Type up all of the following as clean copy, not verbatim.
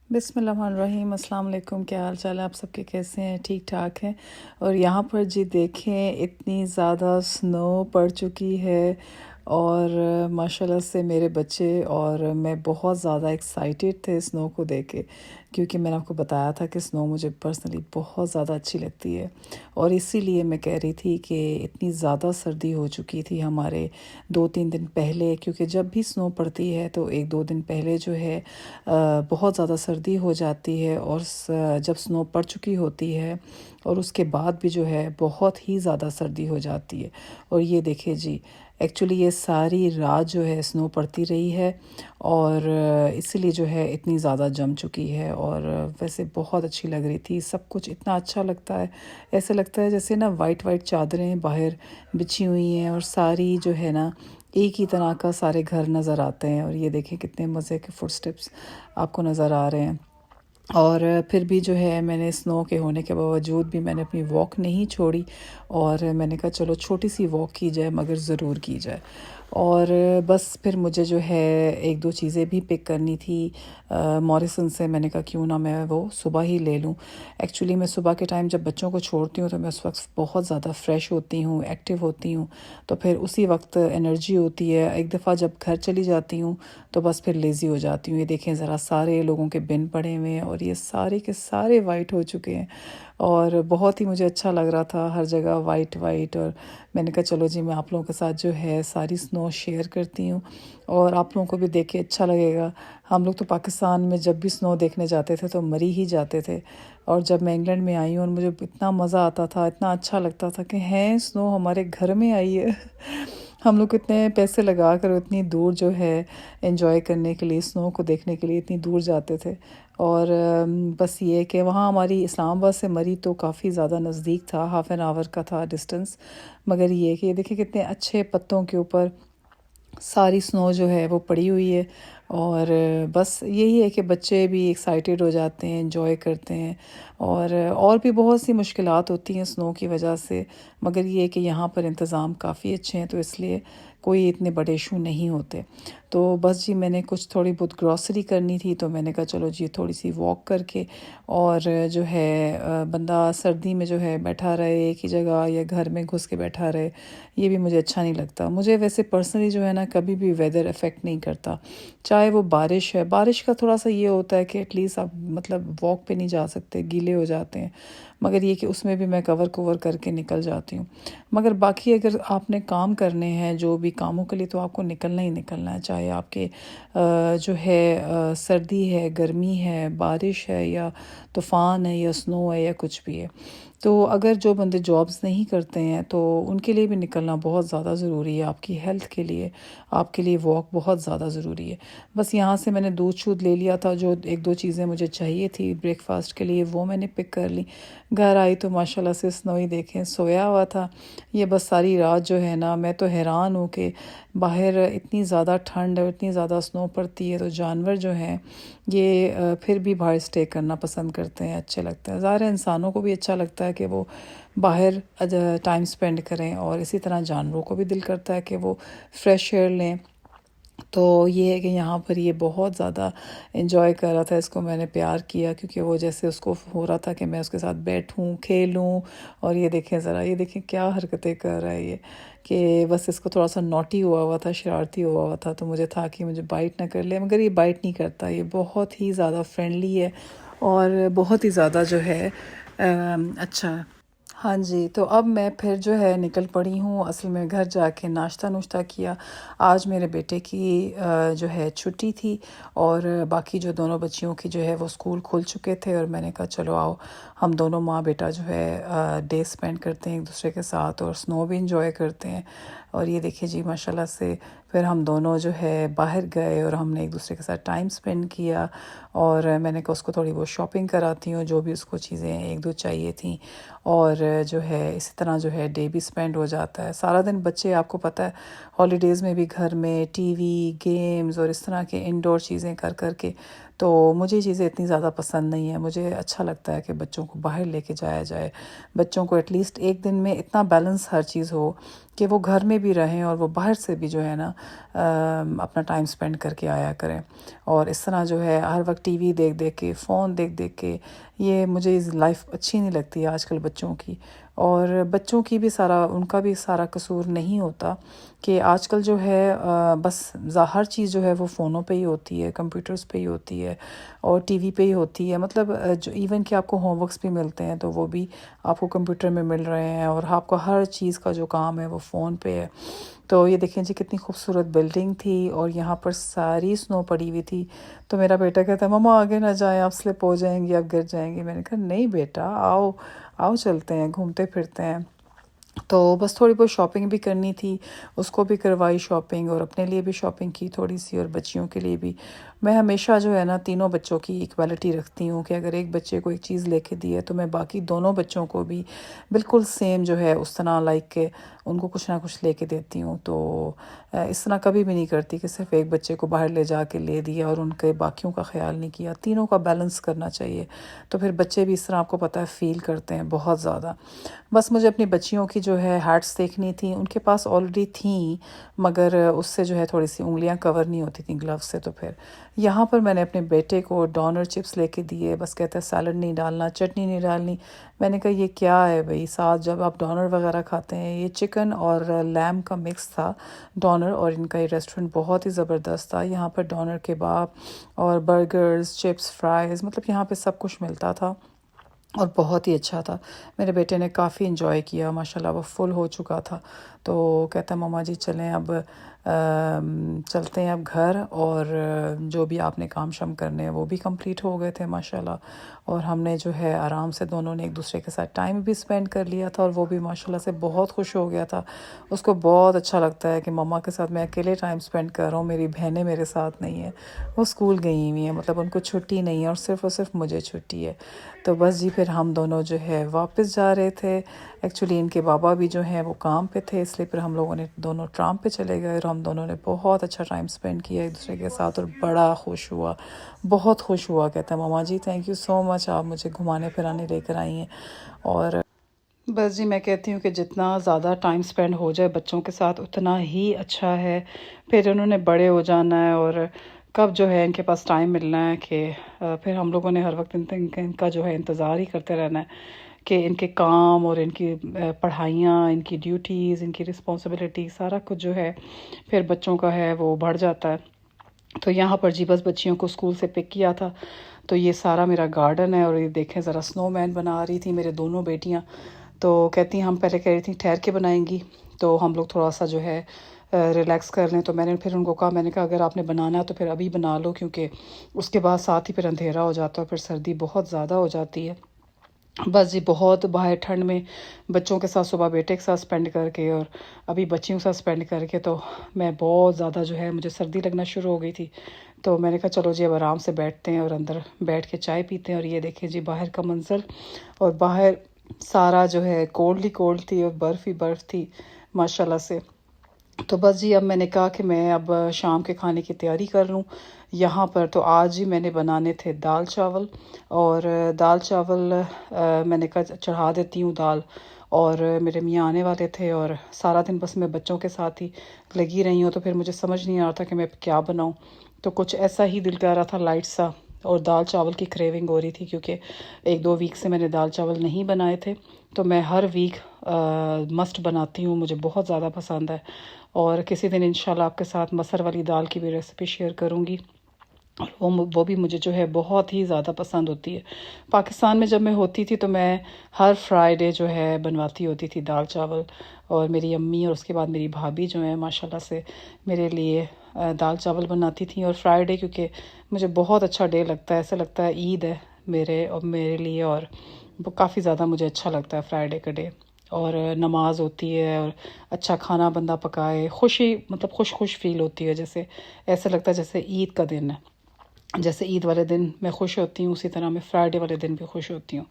بسم اللہ الرحمن الرحیم۔ السلام علیکم، کیا حال چال ہے آپ سب کے؟ کیسے ہیں؟ ٹھیک ٹھاک ہیں؟ اور یہاں پر جی دیکھیں اتنی زیادہ سنو پڑ چکی ہے، اور ماشاءاللہ سے میرے بچے اور میں بہت زیادہ ایکسائٹیڈ تھے سنو کو دیکھ کے، کیونکہ میں نے آپ کو بتایا تھا کہ سنو مجھے پرسنلی بہت زیادہ اچھی لگتی ہے، اور اسی لیے میں کہہ رہی تھی کہ اتنی زیادہ سردی ہو چکی تھی ہمارے 2-3 دن پہلے، کیونکہ جب بھی سنو پڑتی ہے تو 1-2 دن پہلے جو ہے بہت زیادہ سردی ہو جاتی ہے، اور جب سنو پڑ چکی ہوتی ہے اور اس کے بعد بھی جو ہے بہت ہی زیادہ سردی ہو جاتی ہے۔ اور یہ دیکھیں جی، ایکچولی یہ ساری رات جو ہے سنو پڑتی رہی ہے، اور اسی لیے جو ہے اتنی زیادہ جم چکی ہے، اور ویسے بہت اچھی لگ رہی تھی، سب کچھ اتنا اچھا لگتا ہے، ایسے لگتا ہے جیسے نا وائٹ وائٹ چادریں باہر بچھی ہوئی ہیں، اور ساری جو ہے نا ایک ہی طرح کا سارے گھر نظر آتے ہیں، اور یہ دیکھیں کتنے مزے کے فٹ سٹیپس آپ کو نظر آ رہے ہیں۔ اور پھر بھی جو ہے میں نے سنو کے ہونے کے باوجود بھی میں نے اپنی واک نہیں چھوڑی، اور میں نے کہا چلو چھوٹی سی واک کی جائے مگر ضرور کی جائے۔ اور بس پھر مجھے جو ہے 1-2 چیزیں بھی پک کرنی تھی موریسن سے، میں نے کہا کیوں نہ میں وہ صبح ہی لے لوں۔ ایکچولی میں صبح کے ٹائم جب بچوں کو چھوڑتی ہوں تو میں اس وقت بہت زیادہ فریش ہوتی ہوں، ایکٹیو ہوتی ہوں، تو پھر اسی وقت انرجی ہوتی ہے۔ ایک دفعہ جب گھر چلی جاتی ہوں تو بس پھر لیزی ہو جاتی ہوں۔ یہ دیکھیں ذرا سارے لوگوں کے بن پڑے ہوئے ہیں، اور یہ سارے کے سارے وائٹ ہو چکے ہیں، اور بہت ہی مجھے اچھا لگ رہا تھا، ہر جگہ وائٹ وائٹ۔ اور میں نے کہا چلو جی میں آپ لوگوں کے ساتھ جو ہے ساری سنو شیئر کرتی ہوں، اور آپ لوگوں کو بھی دیکھ کے اچھا لگے گا۔ ہم لوگ تو پاکستان میں جب بھی سنو دیکھنے جاتے تھے تو مری ہی جاتے تھے، اور جب میں انگلینڈ میں آئی ہوں اور مجھے اتنا مزہ آتا تھا، اتنا اچھا لگتا تھا کہ سنو ہمارے گھر میں آئی ہے۔ ہم لوگ اتنے پیسے لگا کر اتنی دور جو ہے انجوائے کرنے کے لیے، سنو کو دیکھنے کے لیے اتنی دور جاتے تھے، اور بس یہ کہ وہاں ہماری اسلام آباد سے مری تو کافی زیادہ نزدیک تھا، ہاف این آور کا تھا ڈسٹنس، مگر یہ کہ دیکھیں کتنے اچھے پتوں کے اوپر ساری سنو جو ہے وہ پڑی ہوئی ہے، اور بس یہی ہے کہ بچے بھی ایکسائٹیڈ ہو جاتے ہیں، انجوائے کرتے ہیں، اور بھی بہت سی مشکلات ہوتی ہیں سنو کی وجہ سے، مگر یہ ہے کہ یہاں پر انتظام کافی اچھے ہیں تو اس لیے کوئی اتنے بڑے ایشو نہیں ہوتے۔ تو بس جی میں نے کچھ تھوڑی بہت گروسری کرنی تھی، تو میں نے کہا چلو جی تھوڑی سی واک کر کے، اور جو ہے بندہ سردی میں جو ہے بیٹھا رہے ایک ہی جگہ یا گھر میں گھس کے بیٹھا رہے، یہ بھی مجھے اچھا نہیں لگتا۔ مجھے ویسے پرسنلی جو ہے نا کبھی بھی ویدر افیکٹ نہیں کرتا، چاہے وہ بارش ہے، بارش کا تھوڑا سا یہ ہوتا ہے کہ ایٹ لیسٹ آپ مطلب واک پہ نہیں جا سکتے، گیلے ہو جاتے ہیں، مگر یہ کہ اس میں بھی میں کور کر کے نکل جاتی ہوں۔ مگر باقی اگر آپ نے کام کرنے ہیں جو بھی کاموں کے لیے، تو آپ کو نکلنا ہی نکلنا ہے، چاہے آپ کے جو ہے سردی ہے، گرمی ہے، بارش ہے، یا طوفان ہے، یا سنو ہے، یا کچھ بھی ہے۔ تو اگر جو بندے جابز نہیں کرتے ہیں تو ان کے لیے بھی نکلنا بہت زیادہ ضروری ہے، آپ کی ہیلتھ کے لیے، آپ کے لیے واک بہت زیادہ ضروری ہے۔ بس یہاں سے میں نے دودھ شودھ لے لیا تھا، جو 1-2 چیزیں مجھے چاہیے تھی بریک فاسٹ کے لیے وہ میں نے پک کر لی۔ گھر آئی تو ماشاءاللہ سے سنو ہی دیکھیں سویا ہوا تھا، یہ بس ساری رات جو ہے نا میں تو حیران ہوں کہ باہر اتنی زیادہ ٹھنڈ اور اتنی زیادہ سنو پڑتی ہے تو جانور جو ہیں یہ پھر بھی باہر اسٹے کرنا پسند کرتے ہیں، اچھے لگتے ہیں۔ ظاہر ہے انسانوں کو بھی اچھا لگتا ہے کہ وہ باہر ٹائم سپینڈ کریں، اور اسی طرح جانوروں کو بھی دل کرتا ہے کہ وہ فریش ایئر لیں۔ تو یہ ہے کہ یہاں پر یہ بہت زیادہ انجوائے کر رہا تھا، اس کو میں نے پیار کیا، کیونکہ وہ جیسے اس کو ہو رہا تھا کہ میں اس کے ساتھ بیٹھوں کھیلوں، اور یہ دیکھیں ذرا، یہ دیکھیں کیا حرکتیں کر رہا ہے یہ، کہ بس اس کو تھوڑا سا نوٹی ہوا تھا، شرارتی ہوا تھا، تو مجھے تھا کہ مجھے بائٹ نہ کر لے، مگر یہ بائٹ نہیں کرتا، یہ بہت ہی زیادہ فرینڈلی ہے، اور بہت ہی زیادہ جو ہے اچھا ہے۔ ہاں جی، تو اب میں پھر جو ہے نکل پڑی ہوں، اصل میں گھر جا کے ناشتہ نوشتہ کیا۔ آج میرے بیٹے کی جو ہے چھٹی تھی، اور باقی جو دونوں بچیوں کی جو ہے وہ اسکول کھل چکے تھے، اور میں نے کہا چلو آؤ ہم دونوں ماں بیٹا جو ہے ڈے اسپینڈ کرتے ہیں ایک دوسرے کے ساتھ، اور سنو بھی انجوائے کرتے ہیں۔ اور یہ دیکھیں جی ماشاءاللہ سے پھر ہم دونوں جو ہے باہر گئے، اور ہم نے ایک دوسرے کے ساتھ ٹائم اسپینڈ کیا، اور میں نے کہا اس کو تھوڑی بہت شاپنگ کراتی ہوں، جو بھی اس کو چیزیں 1-2 چاہیے تھیں، اور جو ہے اسی طرح جو ہے ڈے بھی اسپینڈ ہو جاتا ہے۔ سارا دن بچے آپ کو پتہ ہے ہالیڈیز میں بھی گھر میں ٹی وی، گیمز اور اس طرح کے انڈور چیزیں کر کے تو مجھے یہ چیزیں اتنی زیادہ پسند نہیں ہیں. مجھے اچھا لگتا ہے کہ بچوں کو باہر لے کے جایا جائے، بچوں کو ایٹ لیسٹ ایک دن میں اتنا بیلنس ہر چیز ہو کہ وہ گھر میں بھی رہیں اور وہ باہر سے بھی جو ہے نا اپنا ٹائم سپینڈ کر کے آیا کریں. اور اس طرح جو ہے ہر وقت ٹی وی دیکھ دیکھ کے، فون دیکھ دیکھ کے، یہ مجھے لائف اچھی نہیں لگتی آج کل بچوں کی. اور بچوں کی بھی ان کا بھی سارا قصور نہیں ہوتا کہ آج کل جو ہے بس ہر چیز جو ہے وہ فونوں پہ ہی ہوتی ہے، کمپیوٹرز پہ ہی ہوتی ہے اور ٹی وی پہ ہی ہوتی ہے. مطلب جو ایون کہ آپ کو ہوم ورکس بھی ملتے ہیں تو وہ بھی آپ کو کمپیوٹر میں مل رہے ہیں، اور آپ کو ہر چیز کا جو کام ہے وہ فون پہ ہے. تو یہ دیکھیں جی کتنی خوبصورت بلڈنگ تھی اور یہاں پر ساری سنو پڑی ہوئی تھی. تو میرا بیٹا کہتا ہے مما آگے نہ جائیں، آپ سلپ ہو جائیں گی، آپ گر جائیں گی. میں نے کہا نہیں بیٹا، آؤ آؤ چلتے ہیں، گھومتے پھرتے ہیں. تو بس تھوڑی بہت شاپنگ بھی کرنی تھی، اس کو بھی کروائی شاپنگ، اور اپنے لیے بھی شاپنگ کی تھوڑی سی، اور بچیوں کے لیے بھی. میں ہمیشہ جو ہے نا تینوں بچوں کی ایکوالٹی رکھتی ہوں کہ اگر ایک بچے کو ایک چیز لے کے دی ہے تو میں باقی دونوں بچوں کو بھی بالکل سیم جو ہے اس طرح لائک کہ ان کو کچھ نہ کچھ لے کے دیتی ہوں. تو اس طرح کبھی بھی نہیں کرتی کہ صرف ایک بچے کو باہر لے جا کے لے دیا اور ان کے باقیوں کا خیال نہیں کیا. تینوں کا بیلنس کرنا چاہیے، تو پھر بچے بھی اس طرح آپ کو پتہ ہے فیل کرتے ہیں بہت زیادہ. بس مجھے اپنی بچیوں کی جو ہے ہیٹس دیکھنی تھی، ان کے پاس آلریڈی تھیں مگر اس سے جو ہے تھوڑی سی انگلیاں کور نہیں ہوتی تھیں گلو سے. تو پھر یہاں پر میں نے اپنے بیٹے کو ڈونر چپس لے کے دیے. بس کہتا ہے سیلڈ نہیں ڈالنا، چٹنی نہیں ڈالنی. میں نے کہا یہ کیا ہے بھائی، ساتھ جب آپ ڈونر وغیرہ کھاتے ہیں. یہ چکن اور لیم کا مکس تھا ڈونر، اور ان کا یہ ریسٹورنٹ بہت ہی زبردست تھا. یہاں پر ڈونر کباب اور برگرز، چپس، فرائز، مطلب یہاں پہ سب کچھ ملتا تھا اور بہت ہی اچھا تھا. میرے بیٹے نے کافی انجوائے کیا، ماشاءاللہ وہ فل ہو چکا تھا. تو کہتا ہے مما جی چلیں اب چلتے ہیں اب گھر، اور جو بھی آپ نے کام شام کرنے ہیں وہ بھی کمپلیٹ ہو گئے تھے ماشاءاللہ. اور ہم نے جو ہے آرام سے دونوں نے ایک دوسرے کے ساتھ ٹائم بھی سپینڈ کر لیا تھا، اور وہ بھی ماشاءاللہ سے بہت خوش ہو گیا تھا. اس کو بہت اچھا لگتا ہے کہ مما کے ساتھ میں اکیلے ٹائم سپینڈ کر رہا ہوں، میری بہنیں میرے ساتھ نہیں ہیں، وہ اسکول گئی ہوئی ہیں، مطلب ان کو چھٹی نہیں ہے اور صرف مجھے چھٹی ہے. تو بس جی پھر ہم دونوں جو ہے واپس جا رہے تھے. ایکچولی ان کے بابا بھی جو ہیں وہ کام پہ تھے، اس لیے پھر ہم لوگوں نے دونوں ٹرام پہ چلے گئے، اور ہم دونوں نے بہت اچھا ٹائم سپینڈ کیا ایک دوسرے کے ساتھ، اور بڑا خوش ہوا، بہت خوش ہوا. کہتا ہے مما جی تھینک یو سو مچ، آپ مجھے گھمانے پھرانے لے کر آئی ہیں. اور بس جی میں کہتی ہوں کہ جتنا زیادہ ٹائم سپینڈ ہو جائے بچوں کے ساتھ اتنا ہی اچھا ہے. پھر انہوں نے بڑے ہو جانا ہے، اور کب جو ہے ان کے پاس ٹائم ملنا ہے کہ پھر ہم لوگوں نے ہر وقت ان کا جو ہے انتظار ہی کرتے رہنا ہے کہ ان کے کام اور ان کی پڑھائیاں، ان کی ڈیوٹیز، ان کی رسپانسبلٹی، سارا کچھ جو ہے پھر بچوں کا ہے وہ بڑھ جاتا ہے. تو یہاں پر جی بس بچیوں کو اسکول سے پک کیا تھا. تو یہ سارا میرا گارڈن ہے، اور یہ دیکھیں ذرا سنو مین بنا رہی تھی میرے دونوں بیٹیاں. تو کہتی ہیں ہم پہلے کہہ رہی تھیں ٹھہر کے بنائیں گی، تو ہم لوگ تھوڑا سا جو ہے ریلیکس کر لیں. تو میں نے پھر ان کو کہا، میں نے کہا اگر آپ نے بنانا ہے تو پھر ابھی بنا لو، کیونکہ اس کے بعد ساتھ ہی پھر اندھیرا ہو جاتا ہے، پھر سردی بہت زیادہ ہو جاتی ہے. بس جی بہت باہر ٹھنڈ میں بچوں کے ساتھ صبح بیٹے کے ساتھ سپینڈ کر کے اور ابھی بچیوں کے ساتھ سپینڈ کر کے تو میں بہت زیادہ جو ہے مجھے سردی لگنا شروع ہو گئی تھی. تو میں نے کہا چلو جی اب آرام سے بیٹھتے ہیں اور اندر بیٹھ کے چائے پیتے ہیں. اور یہ دیکھیں جی باہر کا منظر، اور باہر سارا جو ہے کولڈ ہی کولڈ تھی اور برف ہی برف تھی ماشاءاللہ سے. تو بس جی اب میں نے کہا کہ میں اب شام کے کھانے کی تیاری کر لوں. یہاں پر تو آج ہی میں نے بنانے تھے دال چاول، اور دال چاول میں نے کہا چڑھا دیتی ہوں دال. اور میرے میاں آنے والے تھے اور سارا دن بس میں بچوں کے ساتھ ہی لگی رہی ہوں، تو پھر مجھے سمجھ نہیں آ رہا تھا کہ میں کیا بناؤں. تو کچھ ایسا ہی دل کر رہا تھا لائٹ سا، اور دال چاول کی کریونگ ہو رہی تھی کیونکہ 1-2 ویک سے میں نے دال چاول نہیں بنائے تھے. تو میں ہر ویک مسٹ بناتی ہوں، مجھے بہت زیادہ پسند ہے. اور کسی دن انشاءاللہ آپ کے ساتھ مسر والی دال کی بھی ریسیپی شیئر کروں گی، اور وہ بھی مجھے جو ہے بہت ہی زیادہ پسند ہوتی ہے. پاکستان میں جب میں ہوتی تھی تو میں ہر فرائیڈے جو ہے بنواتی ہوتی تھی دال چاول، اور میری امی اور اس کے بعد میری بھابھی جو ہیں ماشاءاللہ سے میرے لیے دال چاول بناتی تھیں. اور فرائیڈے کیونکہ مجھے بہت اچھا ڈے لگتا ہے، ایسا لگتا ہے عید ہے میرے لیے، اور کافی زیادہ مجھے اچھا لگتا ہے فرائیڈے کا ڈے. اور نماز ہوتی ہے اور اچھا کھانا بندہ پکائے، خوشی مطلب خوش فیل ہوتی ہے، جیسے ایسا لگتا ہے جیسے عید کا دن ہے. جیسے عید والے دن میں خوش ہوتی ہوں اسی طرح میں فرائیڈے والے دن بھی خوش ہوتی ہوں.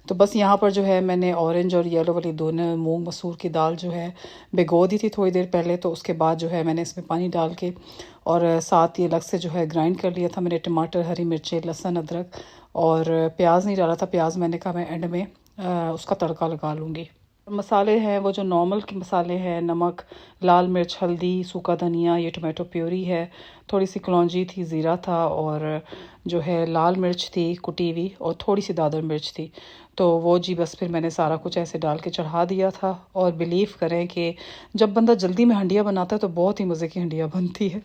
تو بس یہاں پر جو ہے میں نے اورنج اور یلو والی دونوں مونگ مسور کی دال جو ہے بھگو دی تھی تھوڑی دیر پہلے. تو اس کے بعد جو ہے میں نے اس میں پانی ڈال کے اور ساتھ یہ الگ سے جو ہے گرائنڈ کر لیا تھا میں نے ٹماٹر، ہری مرچیں، لہسن، ادرک، اور پیاز نہیں ڈالا تھا. پیاز میں نے کہا میں اینڈ میں اس کا تڑکا لگا لوں گی. مسالے ہیں وہ جو نارمل کے مسالے ہیں، نمک، لال مرچ، ہلدی، سوکھا دھنیا، یہ ٹومیٹو پیوری ہے، تھوڑی سی کلونجی تھی، زیرہ تھا، اور جو ہے لال مرچ تھی کٹی ہوئی، اور تھوڑی سی دادر مرچ تھی. تو وہ جی بس پھر میں نے سارا کچھ ایسے ڈال کے چڑھا دیا تھا. اور بلیو کریں کہ جب بندہ جلدی میں ہنڈیا بناتا ہے تو بہت ہی مزے کی ہنڈیا بنتی ہے.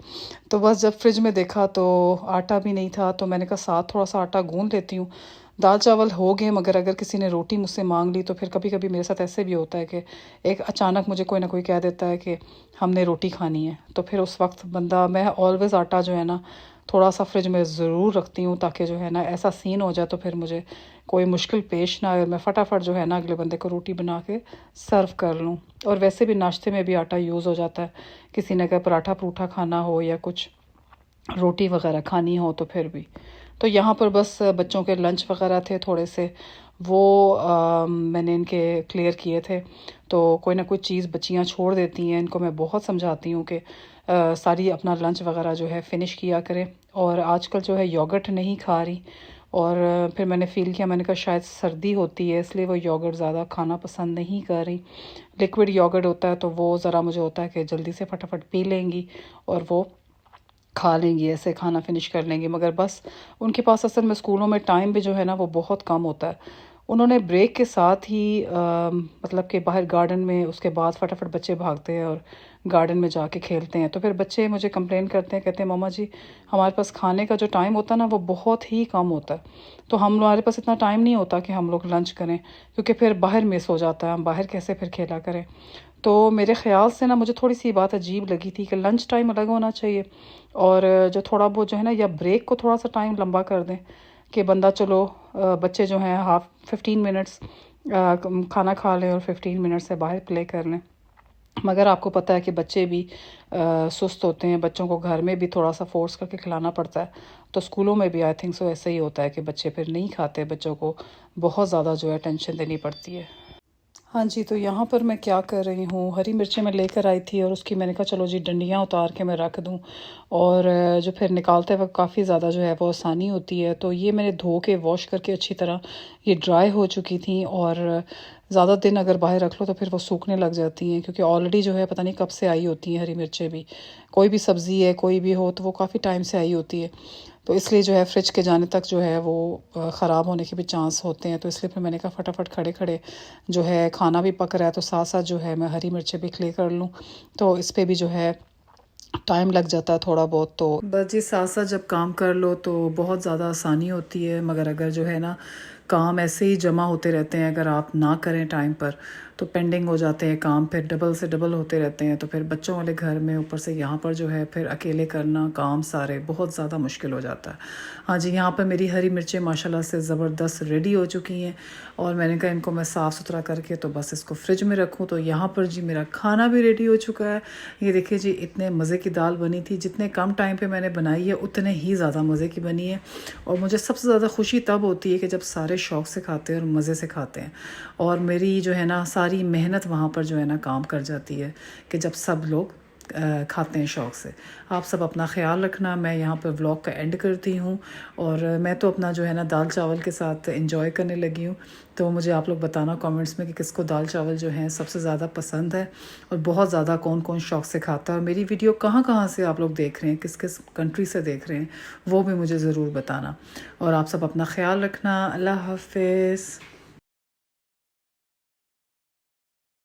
تو بس جب فریج میں دیکھا تو آٹا بھی نہیں تھا، تو میں نے کہا ساتھ تھوڑا سا آٹا گوندھ لیتی ہوں. دال چاول ہو گئے، مگر اگر کسی نے روٹی مجھ سے مانگ لی تو پھر کبھی کبھی میرے ساتھ ایسے بھی ہوتا ہے کہ ایک اچانک مجھے کوئی نہ کوئی کہہ دیتا ہے کہ ہم نے روٹی کھانی ہے. تو پھر اس وقت بندہ، میں آلویز آٹا جو ہے نا تھوڑا سا فریج میں ضرور رکھتی ہوں، تاکہ جو ہے نا ایسا سین ہو جائے تو پھر مجھے کوئی مشکل پیش نہ آئے، میں فٹافٹ جو ہے نا اگلے بندے کو روٹی بنا کے سرو کر لوں. اور ویسے بھی ناشتے میں بھی آٹا یوز ہو جاتا ہے، کسی نے اگر پراٹھا پروٹھا کھانا ہو یا کچھ روٹی وغیرہ کھانی ہو تو پھر بھی. تو یہاں پر بس بچوں کے لنچ وغیرہ تھے تھوڑے سے، وہ میں نے ان کے کلیئر کیے تھے. تو کوئی نہ کوئی چیز بچیاں چھوڑ دیتی ہیں، ان کو میں بہت سمجھاتی ہوں کہ ساری اپنا لنچ وغیرہ جو ہے فنش کیا کریں. اور آج کل جو ہے یوگرٹ نہیں کھا رہی، اور پھر میں نے فیل کیا، میں نے کہا شاید سردی ہوتی ہے اس لیے وہ یوگرٹ زیادہ کھانا پسند نہیں کر رہی. لیکوڈ یوگرٹ ہوتا ہے تو وہ ذرا مجھے ہوتا ہے کہ جلدی سے فٹافٹ پی لیں گی اور وہ کھا لیں گی، ایسے کھانا فنش کر لیں گی. مگر بس ان کے پاس اصل میں اسکولوں میں ٹائم بھی جو ہے نا وہ بہت کم ہوتا ہے. انہوں نے بریک کے ساتھ ہی مطلب کہ باہر گارڈن میں، اس کے بعد فٹافٹ بچے بھاگتے ہیں اور گارڈن میں جا کے کھیلتے ہیں. تو پھر بچے مجھے کمپلین کرتے ہیں، کہتے ہیں ماما جی ہمارے پاس کھانے کا جو ٹائم ہوتا ہے نا وہ بہت ہی کم ہوتا ہے، تو ہمارے پاس اتنا ٹائم نہیں ہوتا کہ ہم لوگ لنچ کریں، کیونکہ پھر باہر مس ہو جاتا ہے، ہم باہر کیسے پھر کھیلا کریں. تو میرے خیال سے نا مجھے تھوڑی سی بات عجیب لگی تھی کہ لنچ ٹائم الگ ہونا چاہیے، اور جو تھوڑا بہت جو ہے نا یا بریک کو تھوڑا سا ٹائم لمبا کر دیں کہ بندہ چلو بچے جو ہیں 15 منٹس کھانا کھا لیں اور 15 منٹ سے باہر پلے کر لیں. مگر آپ کو پتہ ہے کہ بچے بھی سست ہوتے ہیں، بچوں کو گھر میں بھی تھوڑا سا فورس کر کے کھلانا پڑتا ہے. تو اسکولوں میں بھی آئی تھنک سو ایسا ہی ہوتا ہے کہ بچے پھر نہیں کھاتے، بچوں کو بہت زیادہ جو ہے ٹینشن دینی پڑتی ہے. ہاں جی، تو یہاں پر میں کیا کر رہی ہوں، ہری مرچیں میں لے کر آئی تھی اور اس کی میں نے کہا چلو جی ڈنڈیاں اتار کے میں رکھ دوں، اور جو پھر نکالتے وقت کافی زیادہ جو ہے وہ آسانی ہوتی ہے. تو یہ میں نے دھو کے واش کر کے اچھی طرح یہ ڈرائی ہو چکی تھیں، اور زیادہ دن اگر باہر رکھ لو تو پھر وہ سوکھنے لگ جاتی ہیں، کیونکہ آلریڈی جو ہے پتہ نہیں کب سے آئی ہوتی ہیں ہری مرچیں بھی. کوئی بھی سبزی ہے کوئی بھی ہو تو وہ کافی ٹائم سے آئی ہوتی ہے، تو اس لیے جو ہے فریج کے جانے تک جو ہے وہ خراب ہونے کے بھی چانس ہوتے ہیں. تو اس لیے پھر میں نے کہا فٹافٹ کھڑے کھڑے جو ہے کھانا بھی پک رہا ہے تو ساتھ ساتھ جو ہے میں ہری مرچیں بھی کلے کر لوں، تو اس پہ بھی جو ہے ٹائم لگ جاتا ہے تھوڑا بہت. تو بس جی ساتھ ساتھ جب کام کر لو تو بہت زیادہ آسانی ہوتی ہے. مگر اگر جو ہے نا کام ایسے ہی جمع ہوتے رہتے ہیں، اگر آپ نہ کریں ٹائم پر تو پینڈنگ ہو جاتے ہیں کام، پھر ڈبل سے ڈبل ہوتے رہتے ہیں. تو پھر بچوں والے گھر میں اوپر سے یہاں پر جو ہے پھر اکیلے کرنا کام سارے بہت زیادہ مشکل ہو جاتا ہے. ہاں جی، یہاں پر میری ہری مرچیں ماشاءاللہ سے زبردست ریڈی ہو چکی ہیں، اور میں نے کہا ان کو میں صاف ستھرا کر کے تو بس اس کو فریج میں رکھوں. تو یہاں پر جی میرا کھانا بھی ریڈی ہو چکا ہے. یہ دیکھیں جی اتنے مزے کی دال بنی تھی، جتنے کم ٹائم پہ میں نے بنائی ہے اتنے ہی زیادہ مزے کی بنی ہے. اور مجھے سب سے زیادہ خوشی تب ہوتی ہے کہ جب سارے شوق سے کھاتے ہیں اور مزے سے کھاتے ہیں، اور میری جو ہے نا ساری محنت وہاں پر جو ہے نا کام کر جاتی ہے کہ جب سب لوگ کھاتے ہیں شوق سے. آپ سب اپنا خیال رکھنا. میں یہاں پر ولاگ کا اینڈ کرتی ہوں، اور میں تو اپنا جو ہے نا دال چاول کے ساتھ انجوائے کرنے لگی ہوں. تو مجھے آپ لوگ بتانا کامنٹس میں کہ کس کو دال چاول جو ہیں سب سے زیادہ پسند ہے، اور بہت زیادہ کون کون شوق سے کھاتا ہے. اور میری ویڈیو کہاں کہاں سے آپ لوگ دیکھ رہے ہیں، کس کس کنٹری سے دیکھ رہے ہیں، وہ بھی مجھے ضرور بتانا. اور آپ سب اپنا خیال رکھنا. اللہ حافظ.